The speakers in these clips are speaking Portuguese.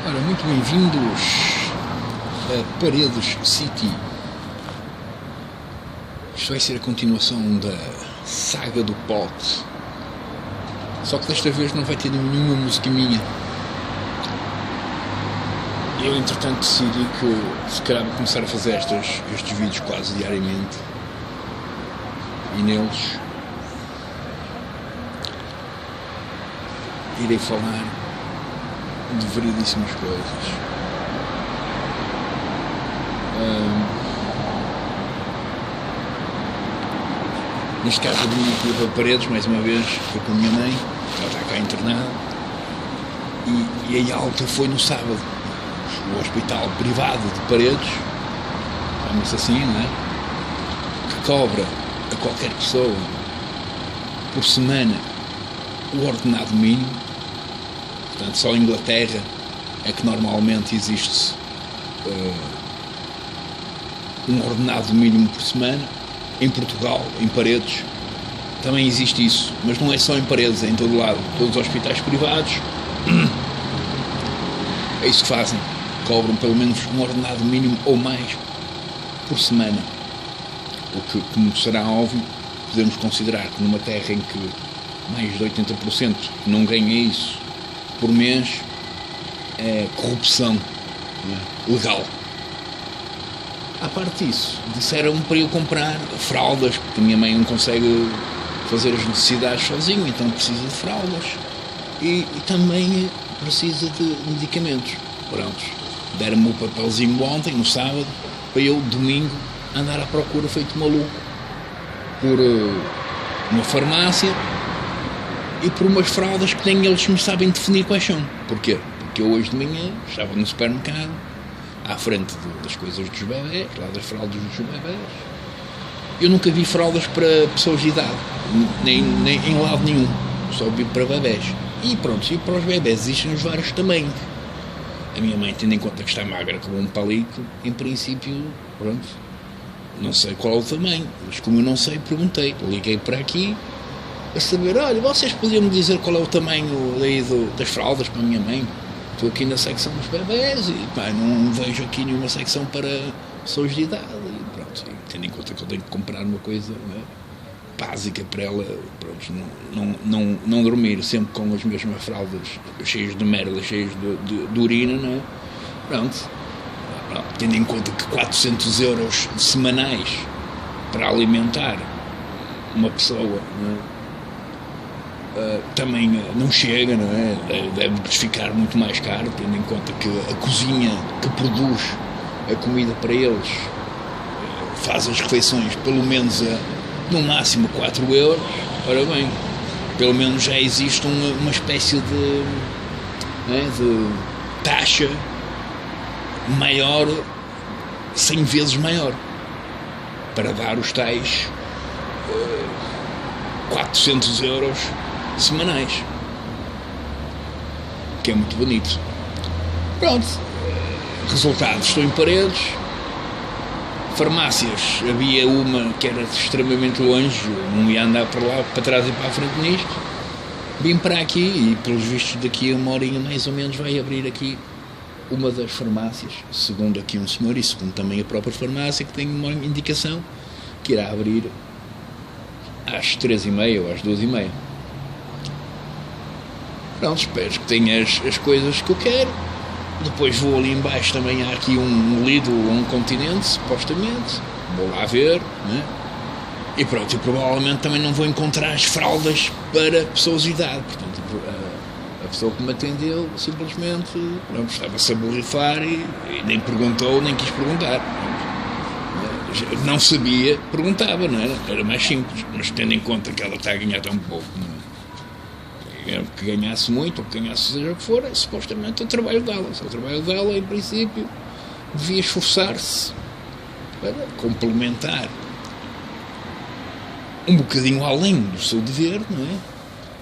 Ora, muito bem-vindos a Paredes City. Isto vai ser a continuação da saga do pote. Só que desta vez não vai ter nenhuma música minha. Eu, entretanto, decidi que se calhar vou começar a fazer estes vídeos quase diariamente. E neles irei falar de variedíssimas coisas. Neste caso, eu vim aqui para Paredes, mais uma vez, foi com a minha mãe, ela está cá internada, e a alta foi no sábado. O hospital privado de Paredes, chama-se assim, não é? Que cobra a qualquer pessoa por semana o ordenado mínimo. Portanto, só em Inglaterra é que normalmente existe um ordenado mínimo por semana. Em Portugal, em Paredes, também existe isso, mas não é só em Paredes, é em todo lado. Todos os hospitais privados é isso que fazem, cobram pelo menos um ordenado mínimo ou mais por semana. O que, como será óbvio, podemos considerar que numa terra em que mais de 80% não ganha isso por mês, é corrupção legal. À parte disso, disseram para eu comprar fraldas, porque a minha mãe não consegue fazer as necessidades sozinha, então precisa de fraldas. E também precisa de medicamentos. Prontos. Deram-me o papelzinho ontem, no sábado, para eu, domingo, andar à procura feito maluco por uma farmácia e por umas fraldas que nem eles me sabem definir quais são. Porquê? Porque eu hoje de manhã estava no supermercado, à frente das coisas dos bebés, lá das fraldas dos bebés. Eu nunca vi fraldas para pessoas de idade, nem em lado nenhum, só vi para bebés. E pronto, e para os bebés existem os vários tamanhos. A minha mãe, tendo em conta que está magra como um palito, em princípio, pronto, não sei qual é o tamanho, mas como eu não sei, perguntei, liguei para aqui a saber, olha, vocês podiam-me dizer qual é o tamanho daí das fraldas para a minha mãe? Estou aqui na secção dos bebés e pá, não vejo aqui nenhuma secção para pessoas de idade. E pronto, e tendo em conta que eu tenho que comprar uma coisa, não é, básica para ela, pronto, não dormir sempre com as mesmas fraldas cheias de merda, cheias de urina, não é? Pronto, tendo em conta que 400 euros semanais para alimentar uma pessoa, não é? Também não chega, não é? Deve ficar muito mais caro, tendo em conta que a cozinha que produz a comida para eles faz as refeições pelo menos no máximo 4 euros. Ora bem, pelo menos já existe uma espécie de taxa maior, 100 vezes maior, para dar os tais 400 euros semanais, que é muito bonito. Pronto, resultados, estou em Paredes. Farmácias, havia uma que era extremamente longe, não ia andar para lá, para trás e para a frente nisto. Vim para aqui e, pelos vistos, daqui a uma horinha mais ou menos vai abrir aqui uma das farmácias, segundo aqui um senhor e segundo também a própria farmácia, que tem uma indicação que irá abrir às 3h30 ou às 2h30. Pronto, espero que tenha as coisas que eu quero. Depois vou ali em baixo, também há aqui um Lidl ou um Continente, supostamente. Vou lá ver, né? E pronto, e provavelmente também não vou encontrar as fraldas para pessoas de idade. Portanto, a pessoa que me atendeu simplesmente, pronto, estava-se a borrifar e nem perguntou, nem quis perguntar. Não sabia, perguntava, não era? Era mais simples, mas tendo em conta que ela está a ganhar tão pouco, não é? Que ganhasse muito, ou que ganhasse seja o que for, é supostamente o trabalho dela. O trabalho dela, em princípio, devia esforçar-se para complementar um bocadinho além do seu dever, não é?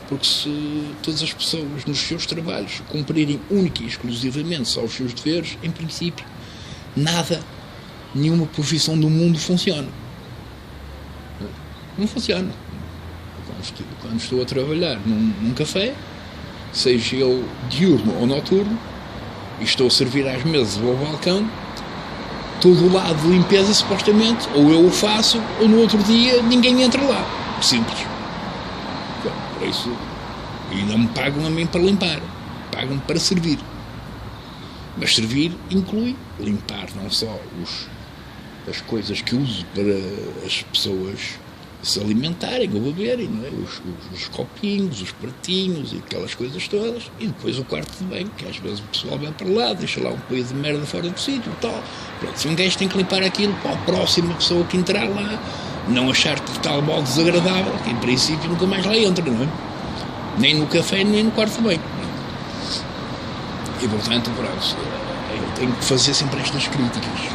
Porque se todas as pessoas nos seus trabalhos cumprirem única e exclusivamente só os seus deveres, em princípio, nenhuma profissão do mundo funciona. Não funciona. Quando estou a trabalhar num café, seja ele diurno ou noturno, e estou a servir às mesas ao balcão, todo o lado de limpeza, supostamente, ou eu o faço, ou no outro dia ninguém entra lá. Simples. Por isso, e não me pagam a mim para limpar, pagam-me para servir. Mas servir inclui limpar não só as coisas que uso para as pessoas se alimentarem ou beberem, não é? Os copinhos, os pratinhos e aquelas coisas todas, e depois o quarto de banho, que às vezes o pessoal vai para lá, deixa lá um coelho de merda fora do sítio e tal. Pronto, se um gajo tem que limpar aquilo para a próxima pessoa que entrar lá não achar de tal modo desagradável, que em princípio nunca mais lá entra, não é? Nem no café, nem no quarto de banho. E portanto, pronto, eu tenho que fazer sempre estas críticas.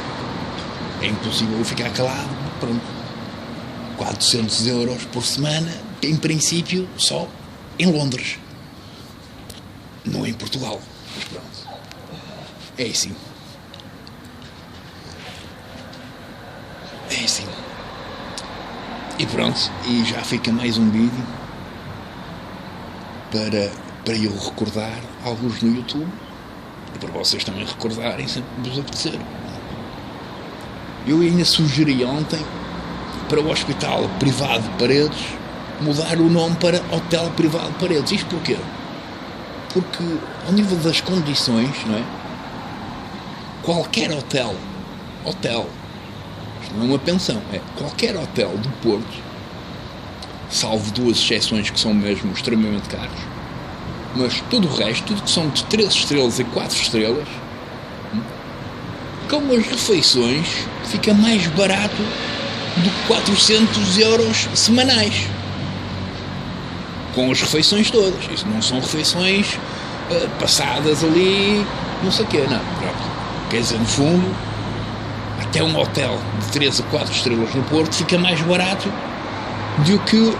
É impossível eu ficar calado, pronto. 400 euros por semana, em princípio, só em Londres. Não em Portugal. Mas pronto. É assim. É assim. E pronto, e já fica mais um vídeo para eu recordar alguns no YouTube e para vocês também recordarem sempre que vos apetecer. Eu ainda sugeri ontem para o Hospital Privado de Paredes mudar o nome para Hotel Privado de Paredes. Isto porquê? Porque ao nível das condições, não é? Qualquer hotel, isto não é uma pensão, é qualquer hotel do Porto, salvo duas exceções que são mesmo extremamente caros, mas todo o resto, tudo que são de 3 estrelas e 4 estrelas, com as refeições fica mais barato do que 400 euros semanais. Com as refeições todas. Isso não são refeições passadas ali, não sei o quê, não. Pronto. Quer dizer, no fundo, até um hotel de 3 a 4 estrelas no Porto fica mais barato do que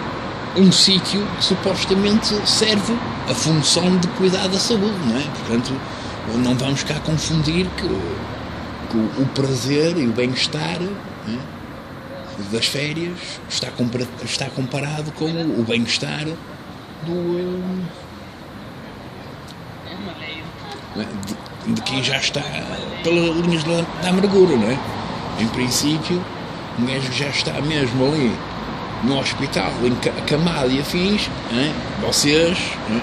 um sítio que supostamente serve a função de cuidar da saúde, não é? Portanto, não vamos cá confundir que o prazer e o bem-estar, não é, das férias está comparado com o bem-estar de quem já está pelas linhas da amargura, não é? Em princípio, um gajo já está mesmo ali no hospital, acamado e afins, não é? Vocês, não é?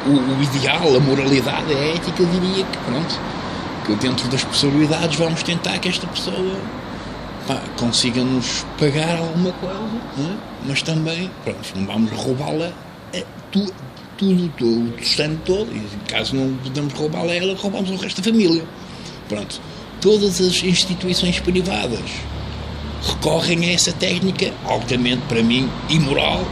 O ideal, a moralidade, a ética diria que, pronto, que dentro das possibilidades vamos tentar que esta pessoa consiga-nos pagar alguma coisa, não é? Mas também, pronto, não vamos roubá-la tudo, o destino todo, e caso não podemos roubá-la a ela, roubamos o resto da família. Pronto, todas as instituições privadas recorrem a essa técnica, altamente, para mim, imoral,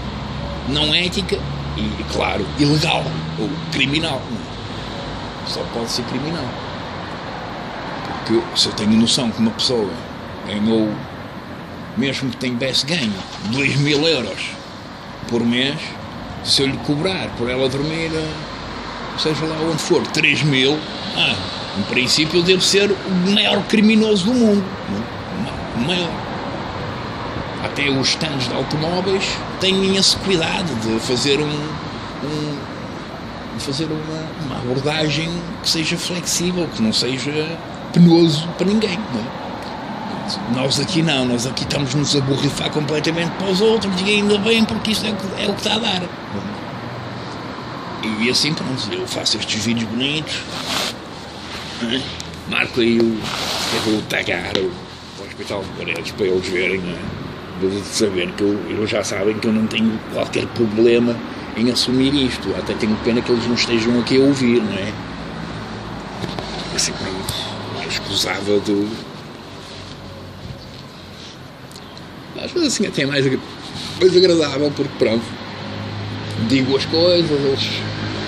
não ética e, claro, ilegal ou criminal. Só pode ser criminal. Porque se eu tenho noção que uma pessoa ganhou, mesmo que tivesse ganho 2.000 euros por mês, se eu lhe cobrar por ela dormir, seja lá onde for, 3.000, em princípio eu devo ser o maior criminoso do mundo, o maior. Até os stands de automóveis têm esse cuidado de fazer uma abordagem que seja flexível, que não seja penoso para ninguém, não é? Nós aqui não, nós aqui estamos-nos a borrifar completamente para os outros, e ainda bem, porque isto é o que está a dar. E assim, pronto, eu faço estes vídeos bonitos, marco aí eu vou tagar o Hospital de Paredes para eles verem, não é? De saber que eles já sabem que eu não tenho qualquer problema em assumir isto, até tenho pena que eles não estejam aqui a ouvir, não é? Assim, pronto, eu escusava de... Às vezes assim até mais agradável, porque pronto, digo as coisas, eles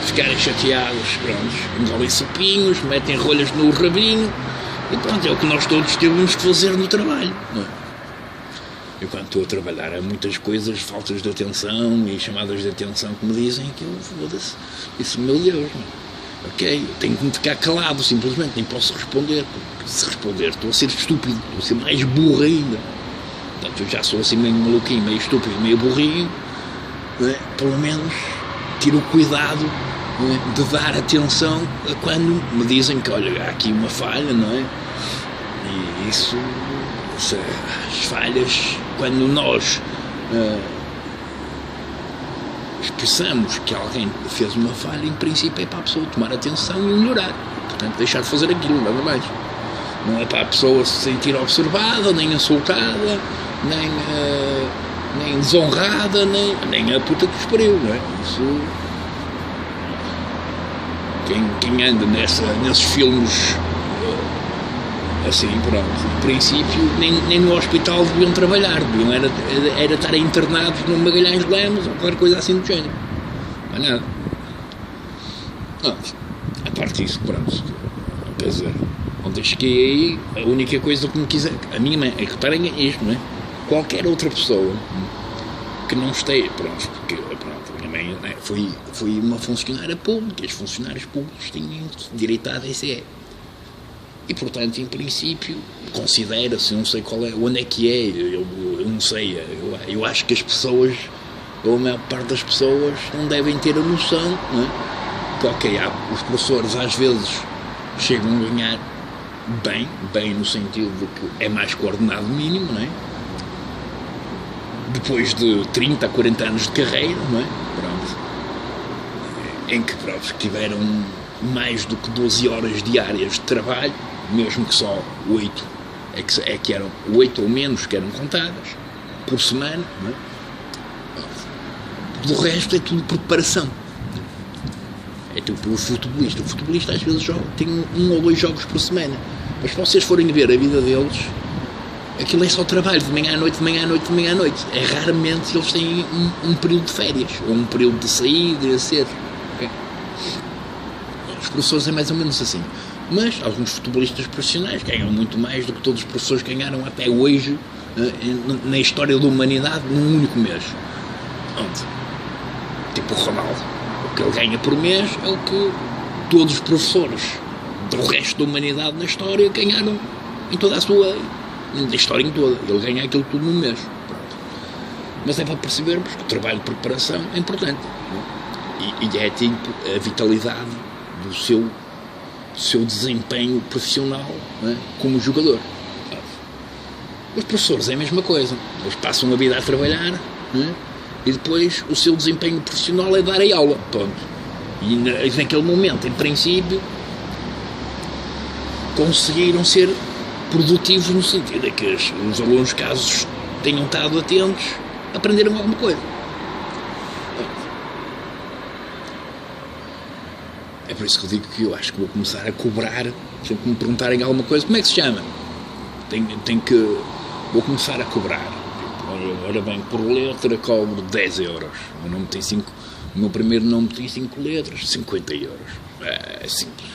ficarem chateados, pronto, engolem sapinhos, metem rolhas no rabinho, e pronto, é o que nós todos temos que fazer no trabalho, não é? Eu quando estou a trabalhar há muitas coisas, faltas de atenção e chamadas de atenção que me dizem que eu foda-se, isso, meu Deus, não. Ok, eu tenho que me ficar calado simplesmente, nem posso responder, porque se responder estou a ser estúpido, estou a ser mais burro ainda. Portanto, eu já sou assim meio maluquinho, meio estúpido, meio burrinho, não é? Pelo menos tiro o cuidado de dar atenção quando me dizem que, olha, há aqui uma falha, não é? E isso, as falhas, quando nós expressamos que alguém fez uma falha, em princípio é para a pessoa tomar atenção e melhorar. Portanto, deixar de fazer aquilo, nada mais. Não é para a pessoa se sentir observada, nem insultada, nem desonrada, nem a puta que os pariu, não é? Isso... Quem anda nesses filmes assim, pronto, no princípio, nem no hospital deviam trabalhar, deviam era estar internados num Magalhães Lemos ou qualquer coisa assim do género. Não é nada. A parte disso, pronto, quer dizer, ontem cheguei aí, a única coisa que me quiser, a minha mãe, é que reparem isto, não é? Qualquer outra pessoa que não esteja, pronto, porque pronto, a minha mãe, né, foi uma funcionária pública, os funcionários públicos têm direito à ADSE. E, portanto, em princípio, considera-se, não sei qual é, onde é que é, eu não sei, eu acho que as pessoas, ou a maior parte das pessoas, não devem ter a noção, não é? Que, ok, os professores às vezes chegam a ganhar bem no sentido de que é mais que o ordenado mínimo, não é? Depois de 30 a 40 anos de carreira, não é? Pronto. Em que, pronto, tiveram mais do que 12 horas diárias de trabalho, mesmo que só 8, é que eram 8 ou menos que eram contadas por semana, não é? Do resto é tudo preparação. É tipo o futebolista. O futebolista às vezes tem 1 ou 2 jogos por semana. Mas se vocês forem ver a vida deles, aquilo é só trabalho, de manhã à noite, de manhã à noite, de manhã à noite. É raramente eles têm um período de férias, ou um período de saída e de ser. Okay? Os professores é mais ou menos assim. Mas alguns futebolistas profissionais ganham muito mais do que todos os professores ganharam até hoje na história da humanidade num único mês. Onde? Tipo o Ronaldo. O que ele ganha por mês é o que todos os professores do resto da humanidade na história ganharam em toda a sua... da história em toda. Ele ganha aquilo tudo num mês. Pronto. Mas é para percebermos que o trabalho de preparação é importante. E é tipo a vitalidade do seu desempenho profissional, não é? Como jogador. Os professores é a mesma coisa. Eles passam a vida a trabalhar, não é? E depois o seu desempenho profissional é dar a aula. Pronto. E naquele momento, em princípio, conseguiram ser produtivos no sentido de que os alunos, caso tenham estado atentos, aprenderam alguma coisa. É por isso que eu digo que eu acho que vou começar a cobrar, sempre que me perguntarem alguma coisa, como é que se chama? Vou começar a cobrar. Ora bem, por letra cobro 10 euros. O meu primeiro nome tem 5 letras, 50 euros. É simples.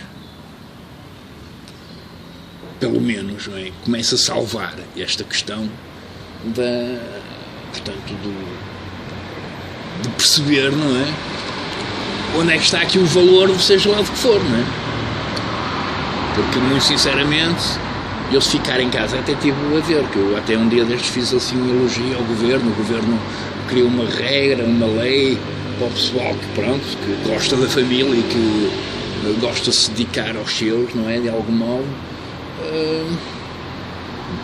Pelo menos, não é? Começa a salvar esta questão de perceber, não é? Onde é que está aqui o valor, seja lá do que for, não é? Porque, muito sinceramente, eu se ficar em casa até tive a ver, que eu até um dia destes fiz assim um elogio ao governo. O governo criou uma regra, uma lei para o pessoal que, pronto, que gosta da família e que gosta de se dedicar aos seus, não é? De algum modo.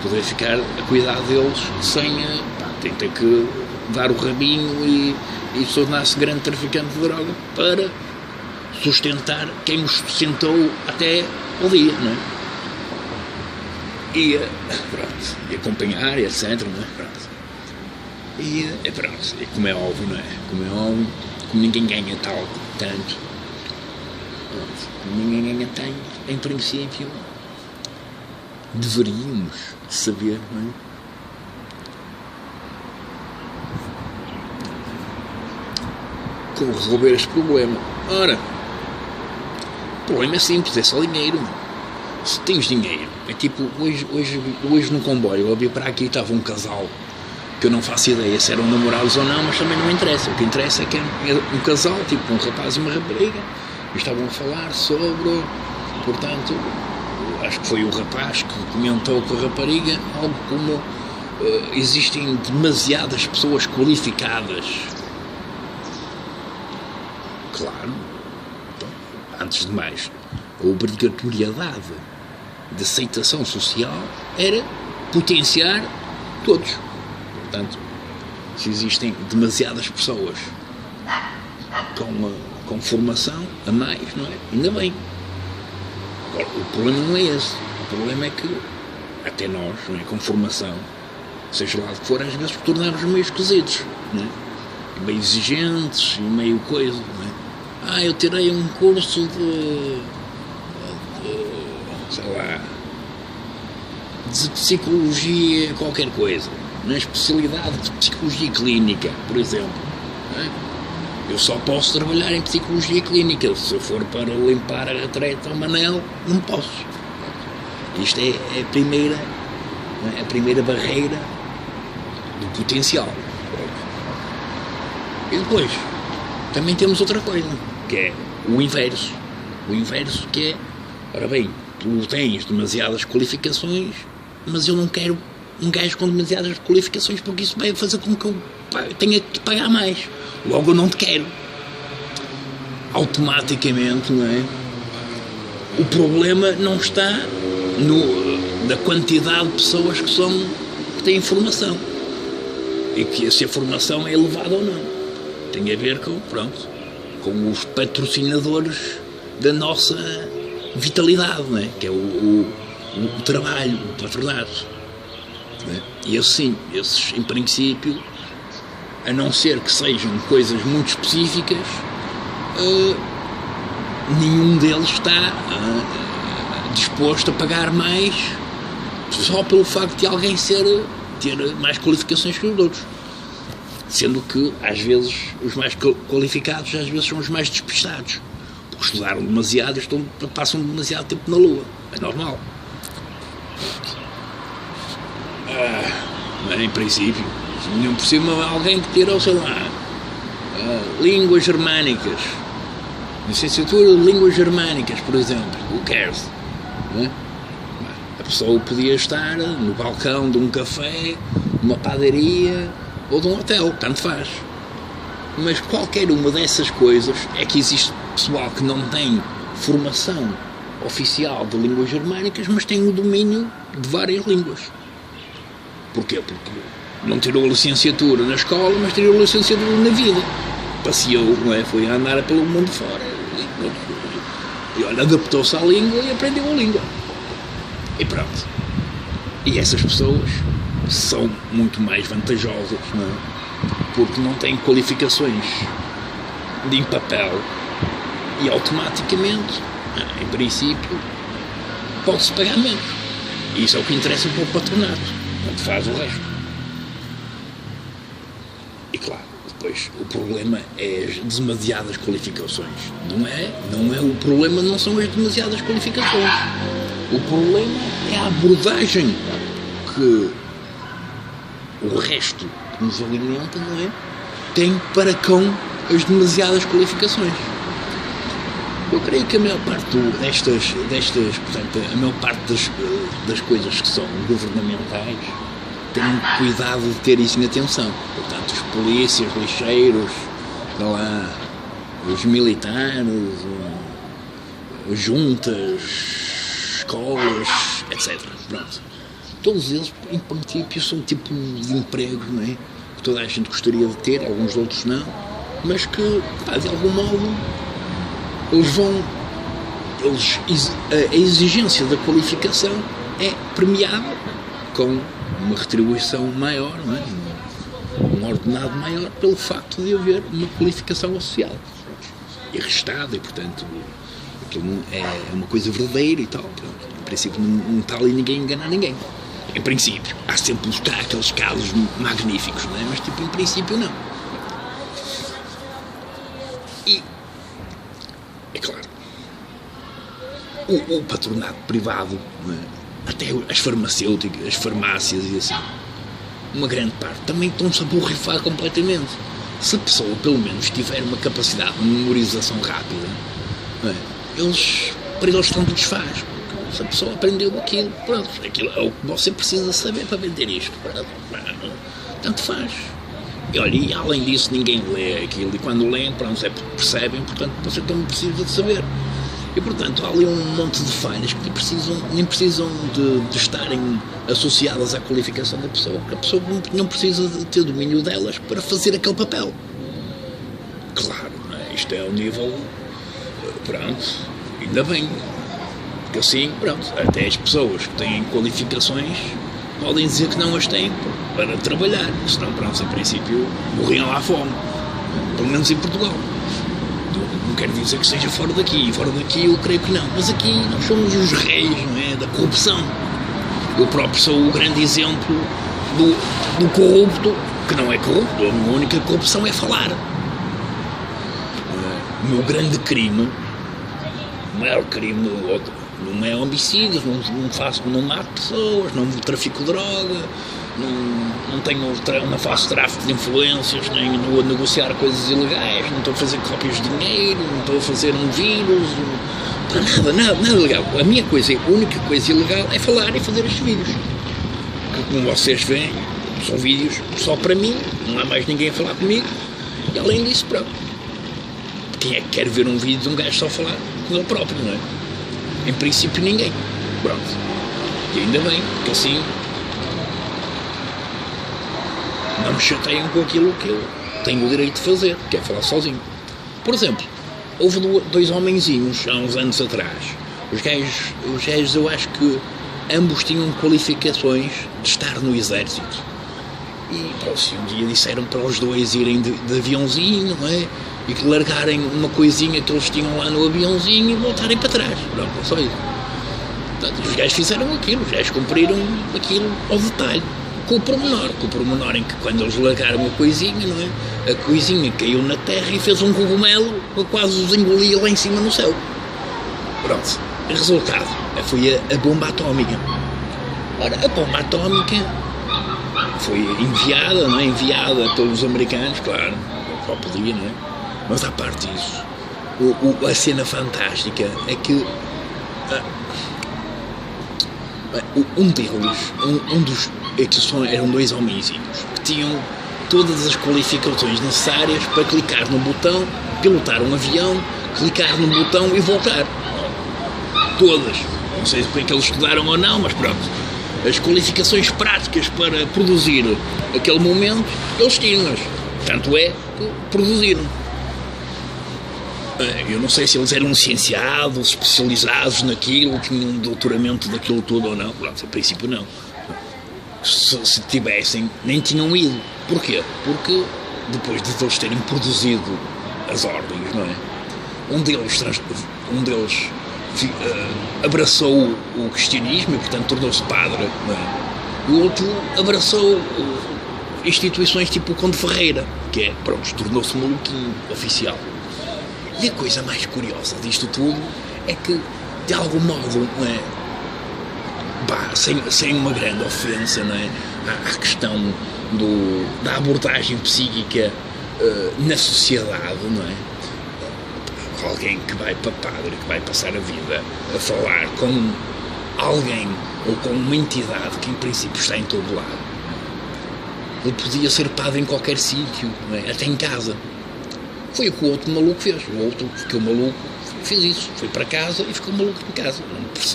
Poder ficar a cuidar deles sem ter que dar o rabinho e tornar-se grande traficante de droga para sustentar quem os sustentou até ao dia, não é? E acompanhar, e etc, não é? Pronto. E pronto, e como é óbvio, não é? Como ninguém ganha tanto, como ninguém ganha tanto, em princípio deveríamos saber, não é? Como resolver este problema. Ora, o problema é simples, é só dinheiro. Se tens dinheiro, é tipo, hoje no comboio, eu vi para aqui, estava um casal, que eu não faço ideia se eram namorados ou não, mas também não interessa. O que interessa é que é um casal, tipo um rapaz e uma rapariga, e estavam a falar sobre, portanto, acho que foi o rapaz que comentou com a rapariga algo como existem demasiadas pessoas qualificadas. Claro, antes de mais, a obrigatoriedade de aceitação social era potenciar todos. Portanto, se existem demasiadas pessoas com formação a mais, não é? Ainda bem. Agora, o problema não é esse. O problema é que até nós, não é, com formação, seja lá o que for, às vezes tornamos meio esquisitos, não é? Meio exigentes e meio coisa, não é? Eu tirei um curso de sei lá, de psicologia qualquer coisa, na especialidade de psicologia clínica, por exemplo, não é? Eu só posso trabalhar em psicologia clínica. Se eu for para limpar a retreta ao Manel, não posso. Isto é a primeira barreira do potencial. E depois, também temos outra coisa, que é o inverso. O inverso que é, ora bem, tu tens demasiadas qualificações, mas eu não quero um gajo com demasiadas qualificações, porque isso vai fazer com que eu tenha que pagar mais. Logo eu não te quero. Automaticamente, não é? O problema não está na quantidade de pessoas que têm formação. E que se a formação é elevada ou não. Tem a ver com os patrocinadores da nossa vitalidade, não é? Que é o trabalho, o patronato. Não é? E esses, em princípio, a não ser que sejam coisas muito específicas, nenhum deles está disposto a pagar mais só pelo facto de alguém ter mais qualificações que os outros. Sendo que, às vezes, os mais qualificados às vezes são os mais despistados. Porque estudaram demasiado e passam demasiado tempo na Lua. É normal. Em princípio, não por cima alguém que tirou, sei lá, línguas germânicas, licenciatura de línguas germânicas, por exemplo, who cares? Não é? A pessoa podia estar no balcão de um café, numa padaria ou de um hotel, tanto faz. Mas qualquer uma dessas coisas é que existe pessoal que não tem formação oficial de línguas germânicas, mas tem o domínio de várias línguas. Porquê? Porque não tirou a licenciatura na escola, mas tirou a licenciatura na vida. Passeou, não é? Foi a andar pelo mundo fora. E olha, adaptou-se à língua e aprendeu a língua. E pronto. E essas pessoas são muito mais vantajosas, não é? Porque não têm qualificações em papel e automaticamente, em princípio, pode-se pagar menos. E isso é o que interessa para o patronato. Não te faz o resto. E claro, depois o problema é as demasiadas qualificações. Não é o problema, não são as demasiadas qualificações. O problema é a abordagem que o resto que nos alimenta, não é? Tem para com as demasiadas qualificações. Eu creio que a maior parte portanto, a maior parte das coisas que são governamentais têm cuidado de ter isso em atenção. Portanto, os polícias, lixeiros, lá, os militares, as juntas, escolas, etc. Pronto. Todos eles, em princípio, são tipo de empregos, não é? Que toda a gente gostaria de ter, alguns outros não, mas que, de algum modo, a exigência da qualificação é premiada com uma retribuição maior, não é? Um ordenado maior pelo facto de haver uma qualificação associada e restada, e portanto aquilo é uma coisa verdadeira e tal. Pronto. Em princípio não está ali ninguém a enganar ninguém. Em princípio, há sempre aqueles casos magníficos, não é? Mas tipo, em princípio não. E é claro, o patronato privado, não é? Até as farmacêuticas, as farmácias e assim, uma grande parte também estão-se a borrifar completamente. Se a pessoa pelo menos tiver uma capacidade de memorização rápida, não é? Para eles tanto desfaz. Se a pessoa aprendeu aquilo, pronto, aquilo é o que você precisa saber para vender isto. Tanto faz. E olha, e além disso ninguém lê aquilo, e quando leem, pronto, é porque percebem, portanto você também precisa de saber. E portanto há ali um monte de falhas que nem precisam de estarem associadas à qualificação da pessoa, porque a pessoa não precisa de ter domínio delas para fazer aquele papel. Claro, não é? Isto é um nível, pronto, ainda bem, porque assim, pronto, até as pessoas que têm qualificações podem dizer que não as têm para trabalhar, senão, pronto, em princípio morriam à fome, pelo menos em Portugal. Não quero dizer que seja fora daqui eu creio que não, mas aqui nós somos os reis, não é, da corrupção. Eu próprio sou o grande exemplo do corrupto, que não é corrupto, a minha única corrupção é falar. O meu grande crime, o maior crime, não é homicídios, não mato pessoas, não trafico droga, não faço tráfico de influências, nem não vou negociar coisas ilegais, não estou a fazer cópias de dinheiro, não estou a fazer um vírus, nada ilegal. A minha única coisa ilegal é falar e fazer estes vídeos. Que, como vocês veem, são vídeos só para mim, não há mais ninguém a falar comigo, e além disso, pronto. Quem é que quer ver um vídeo de um gajo só falar com ele próprio, não é? Em princípio ninguém. Pronto. E ainda bem, porque assim não me chateiam com aquilo que eu tenho o direito de fazer, que é falar sozinho. Por exemplo, houve dois homenzinhos há uns anos atrás. Os gajos eu acho que ambos tinham qualificações de estar no exército. E pronto, um dia disseram para os dois irem de aviãozinho, não é? E que largarem uma coisinha que eles tinham lá no aviãozinho e voltarem para trás. Pronto, é só isso. Portanto, os gajos fizeram aquilo, os gajos cumpriram aquilo ao detalhe. Com o pormenor em que quando eles largaram a coisinha, não é? A coisinha caiu na terra e fez um cogumelo que quase os engolia lá em cima no céu. Pronto, o resultado foi a bomba atómica. Ora, a bomba atómica foi enviada, não é? Enviada pelos americanos, claro, só podia, não é? Mas à parte disso, a cena fantástica é que eram dois homenzinhos que tinham todas as qualificações necessárias para clicar no botão, pilotar um avião, clicar no botão e voltar. Todas. Não sei se é que eles estudaram ou não, mas pronto. As qualificações práticas para produzir aquele momento, eles tinham-nas. Tanto é que produziram. Eu não sei se eles eram cienciados, especializados naquilo, tinham um doutoramento daquilo tudo ou não. Pronto, a princípio não. Se tivessem, nem tinham ido. Porquê? Porque depois de eles terem produzido as ordens, não é? Um deles abraçou o cristianismo e, portanto, tornou-se padre, não é? E o outro abraçou instituições tipo o Conde Ferreira, que é, pronto, tornou-se maluquinho oficial. E a coisa mais curiosa disto tudo é que, de algum modo, não é? Sem uma grande ofensa, não é? À questão da abordagem psíquica na sociedade, não é? Alguém que vai para padre, que vai passar a vida a falar com alguém ou com uma entidade que em princípio está em todo lado. Ele podia ser padre em qualquer sítio, não é? Até em casa. Foi o que o outro maluco fez. O outro ficou maluco, fez isso. Foi para casa e ficou maluco em casa.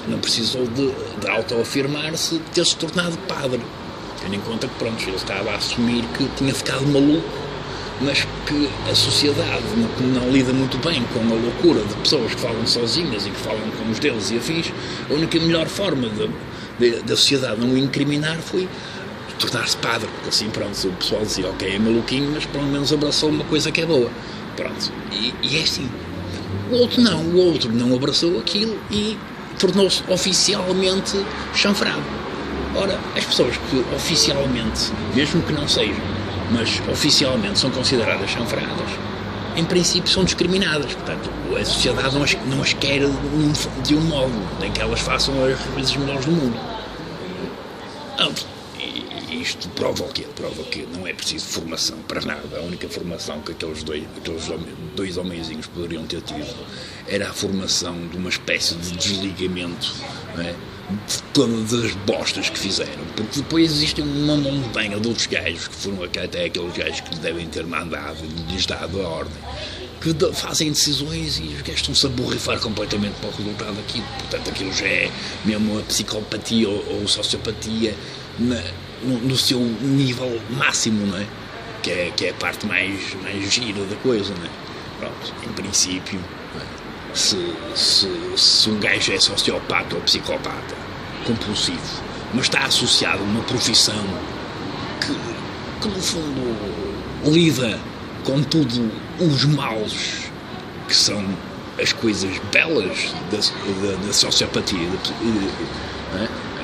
Não precisou de autoafirmar-se, de ter-se tornado padre. Tendo em conta que, pronto, ele estava a assumir que tinha ficado maluco, mas que a sociedade não lida muito bem com a loucura de pessoas que falam sozinhas e que falam com os deuses e afins. A única melhor forma da sociedade não o incriminar foi tornar-se padre, porque assim, pronto, o pessoal dizia, ok, é maluquinho, mas pelo menos abraçou uma coisa que é boa. Pronto, e é assim. O outro não abraçou aquilo e tornou-se oficialmente chanfrado. Ora, as pessoas que oficialmente, mesmo que não sejam, mas oficialmente são consideradas chanfradas, em princípio são discriminadas. Portanto, a sociedade não as quer de um modo, nem que elas façam as coisas melhores do mundo. Isto prova o quê? Prova que não é preciso formação para nada. A única formação que aqueles dois homenzinhos poderiam ter tido era a formação de uma espécie de desligamento, não é? De todas as bostas que fizeram. Porque depois existem uma montanha de outros gajos que foram até aqueles gajos que devem ter mandado e lhes dado a ordem. que fazem decisões e os gajos estão-se a borrifar completamente para o resultado daquilo. Portanto, aquilo já é mesmo a psicopatia ou sociopatia no seu nível máximo, não é? Que é a parte mais gira da coisa, não é? Pronto, em princípio, se um gajo é sociopata ou psicopata compulsivo, mas está associado a uma profissão que no fundo lida com tudo os males que são as coisas belas da sociopatia,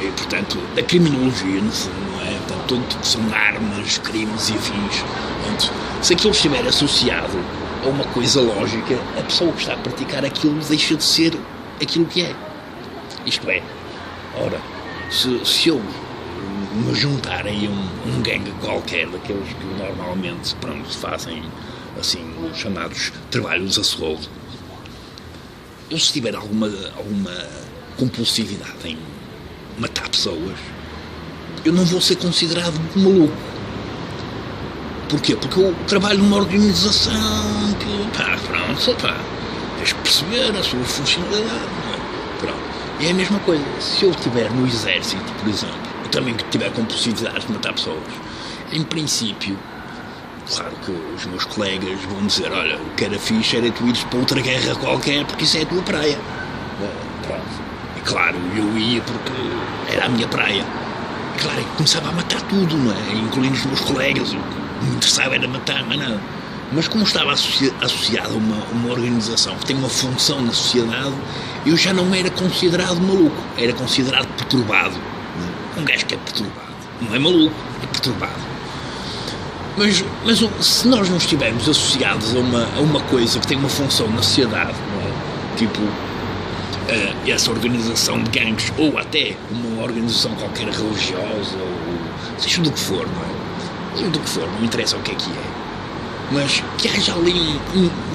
e, portanto, da criminologia, no fundo, não é? Portanto, tudo que são armas, crimes e afins. Portanto, se aquilo estiver associado a uma coisa lógica, a pessoa que está a praticar aquilo deixa de ser aquilo que é. Isto é, ora, se eu me juntar aí um gangue qualquer, daqueles que normalmente, pronto, fazem assim os chamados trabalhos a soldo, eu, se tiver alguma compulsividade em matar pessoas, eu não vou ser considerado maluco. Porquê? Porque eu trabalho numa organização que, tens que perceber a sua funcionalidade. Pronto. E é a mesma coisa. Se eu estiver no exército, por exemplo, eu também que tiver compulsividade de matar pessoas, em princípio, claro que os meus colegas vão dizer, olha, o que era fixe era tu ires para outra guerra qualquer, porque isso é a tua praia. Pronto. E claro, eu ia porque era a minha praia. E claro, eu começava a matar tudo, não é? Incluindo os meus colegas. O que me interessava era matar, mas nada. Mas como estava associado a uma organização que tem uma função na sociedade, eu já não era considerado maluco, era considerado perturbado. Um gajo que é perturbado. Não é maluco, é perturbado. Mas se nós não estivermos associados a uma coisa que tem uma função na sociedade, não é? Tipo essa organização de gangues, ou até uma organização qualquer religiosa, ou seja do que for, não é? Seja do que for, não interessa o que é, mas que haja ali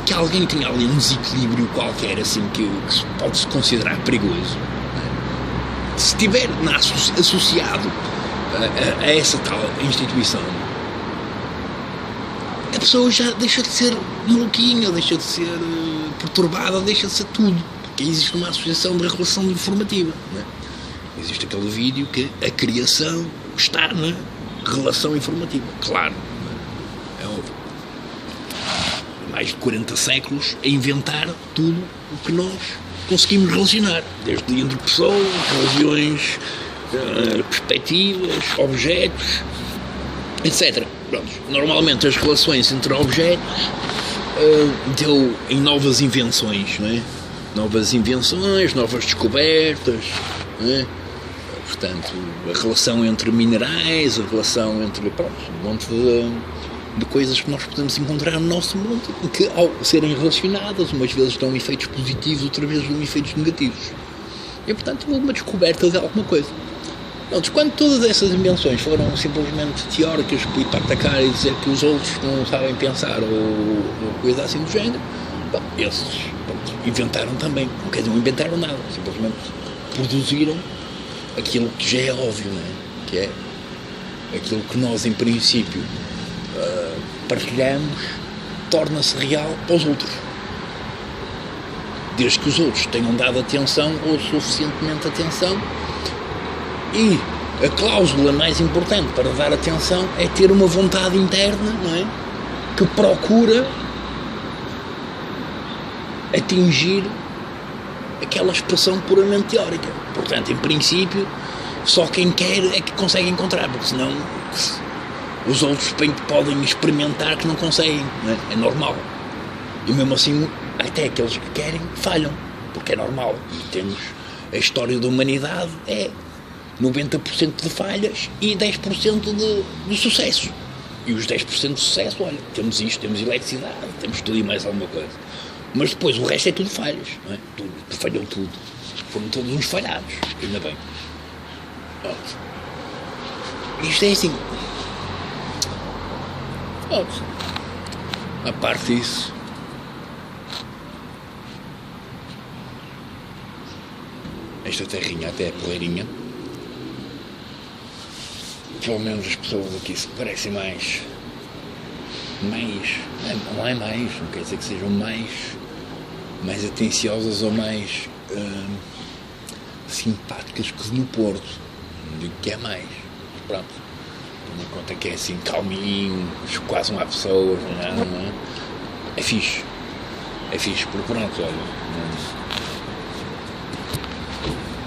que alguém tenha ali um desequilíbrio qualquer, assim, que pode-se considerar perigoso, não é? Se estiver associado a essa tal instituição, a pessoa já deixa de ser maluquinha, deixa de ser perturbada, deixa de ser tudo, porque existe uma associação de relação informativa, não é? Existe aquele vídeo que a criação está na relação informativa, claro, é óbvio. Mais de 40 séculos a inventar tudo o que nós conseguimos relacionar, desde entre pessoas, religiões, perspectivas, objetos, etc. Pronto. Normalmente as relações entre objetos deu em novas invenções, não é? Novas invenções, novas descobertas, não é? Portanto, a relação entre minerais, a relação entre, pronto, um monte de coisas que nós podemos encontrar no nosso mundo, que ao serem relacionadas, umas vezes dão efeitos positivos, outras vezes dão efeitos negativos. E, portanto, uma descoberta de alguma coisa. Pronto, quando todas essas invenções foram simplesmente teóricas para atacar e dizer que os outros não sabem pensar ou coisa assim do género, bom, esses inventaram também. Não quer dizer, não inventaram nada, simplesmente produziram aquilo que já é óbvio, não é? Que é aquilo que nós, em princípio, partilhamos, torna-se real para os outros. Desde que os outros tenham dado atenção ou suficientemente atenção. E a cláusula mais importante para dar atenção é ter uma vontade interna, não é? Que procura atingir aquela expressão puramente teórica. Portanto, em princípio, só quem quer é que consegue encontrar, porque senão os outros podem experimentar que não conseguem, não é? É normal. E mesmo assim, até aqueles que querem falham, porque é normal. E temos a história da humanidade, é 90% de falhas e 10% de sucesso. E os 10% de sucesso, olha, temos isto, temos eletricidade, temos tudo e mais alguma coisa. Mas depois o resto é tudo falhas, não é? Tudo, falhou tudo. Foram todos uns falhados, ainda bem. Isto é assim. A parte disso, esta terrinha até é porreirinha. Pelo menos as pessoas aqui se parecem mais mais, não é mais, não quer dizer que sejam mais atenciosas ou mais simpáticas que no Porto, não digo que é mais, mas pronto, tendo em conta que é assim calminho, quase não há pessoas, não é? É fixe, porque pronto, olha,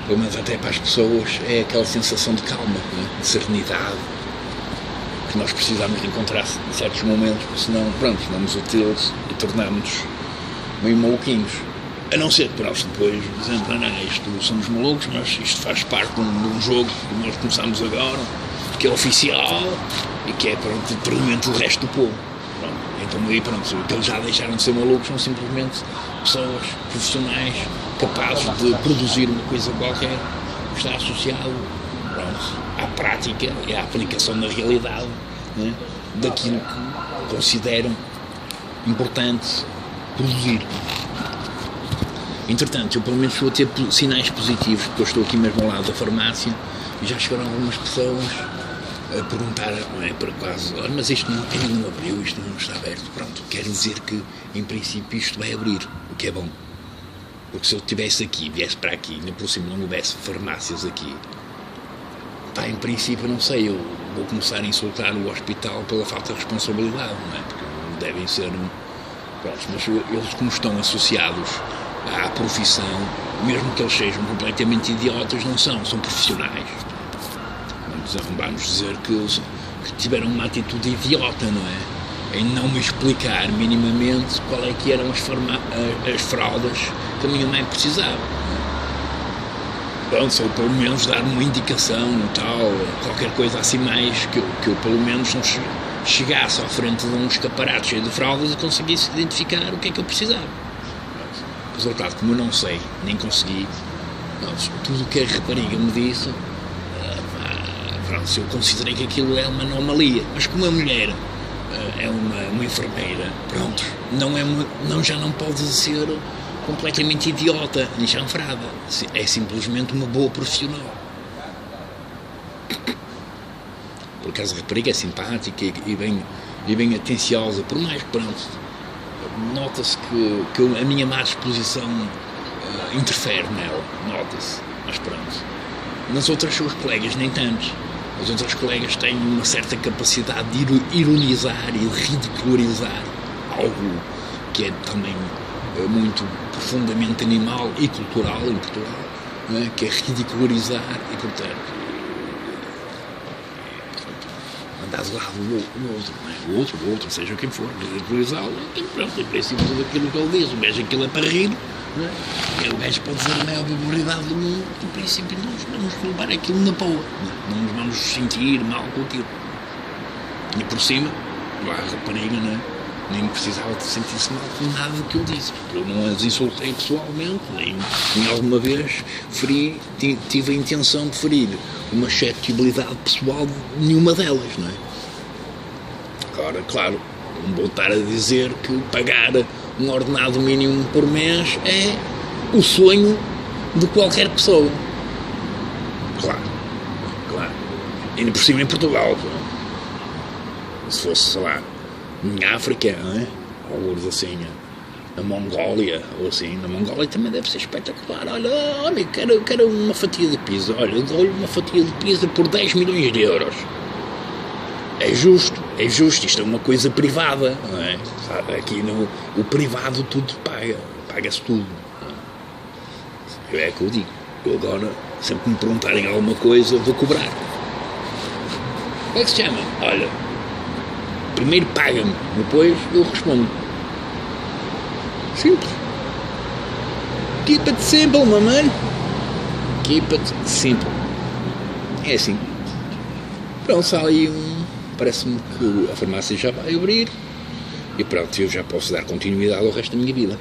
pelo menos até para as pessoas é aquela sensação de calma, de serenidade, que nós precisamos de encontrar em certos momentos, porque senão, pronto, vamos úteis e tornamos-nos meio maluquinhos. A não ser que nós depois dizemos, não, isto somos malucos, mas isto faz parte de um jogo que nós começamos agora, que é oficial e que é, pronto, perdimento do resto do povo. Pronto. Então aí, pronto, eles já deixaram de ser malucos, são simplesmente pessoas profissionais capazes de produzir uma coisa qualquer que está associado, pronto, à prática e à aplicação na realidade, né, daquilo que consideram importante produzir. Entretanto, eu pelo menos estou a ter sinais positivos, porque eu estou aqui mesmo ao lado da farmácia e já chegaram algumas pessoas a perguntar, não é, para quase, olha, mas isto ainda não abriu, isto não está aberto. Pronto, quer dizer que em princípio isto vai abrir, o que é bom. Porque se eu estivesse aqui, viesse para aqui, ainda por cima não houvesse farmácias aqui, pá, em princípio, não sei, eu vou começar a insultar o hospital pela falta de responsabilidade, não é? Porque devem ser, pronto, mas eles como estão associados à profissão, mesmo que eles sejam completamente idiotas, não são profissionais. Vamos dizer que eles tiveram uma atitude idiota, não é? Em não me explicar minimamente qual é que eram as fraldas que a minha mãe precisava. Pronto, ou pelo menos dar-me uma indicação, tal, qualquer coisa assim mais, que eu pelo menos não chegasse à frente de um escaparate cheio de fraldas e conseguisse identificar o que é que eu precisava. Resultado, como eu não sei, nem consegui, tudo o que a rapariga me disse, pronto, eu considerei que aquilo é uma anomalia, mas como a mulher é uma enfermeira, pronto, já não pode ser completamente idiota, nem chanfrada, é simplesmente uma boa profissional. Por acaso a rapariga é simpática e bem atenciosa, por mais que, pronto, nota-se que a minha má disposição interfere nela, nota-se, mas pronto. Nas outras suas colegas nem tanto. As outras colegas têm uma certa capacidade de ironizar e ridicularizar algo que é também muito profundamente animal e cultural em Portugal, não é? Que é ridicularizar e, portanto, andar de lado o outro, não é? O outro, seja quem for, ridicularizá-lo, e pronto, em princípio tudo aquilo que ele diz, o gajo aquilo é para rir, não é? O gajo pode dizer a maior barbaridade do mundo, em princípio nós vamos levar aquilo na boa, não nos vamos sentir mal com aquilo. E por cima, lá a rapariga, não é? Nem precisava de sentir-se mal com nada do que eu disse, porque eu não as insultei pessoalmente, nem alguma vez tive a intenção de ferir uma suscetibilidade pessoal de nenhuma delas, não é? Agora, claro, vou voltar a dizer que pagar um ordenado mínimo por mês é o sonho de qualquer pessoa. Claro. Ainda por cima em Portugal, se fosse, sei lá, em África, não é? Ou assim, na Mongólia, ou assim, na Mongólia também deve ser espetacular. Olha, quero uma fatia de pizza. Olha, eu dou-lhe uma fatia de pizza por 10 milhões de euros. É justo, isto é uma coisa privada, não é? Sabe, aqui o privado tudo paga-se tudo. É que eu digo, eu agora, sempre que me perguntarem alguma coisa, vou cobrar. Como é que se chama? Olha, primeiro paga-me, depois eu respondo. Simples. Keep it simple, my man. Keep it simple. É assim. Pronto, sai aí parece-me que a farmácia já vai abrir. E pronto, eu já posso dar continuidade ao resto da minha vida.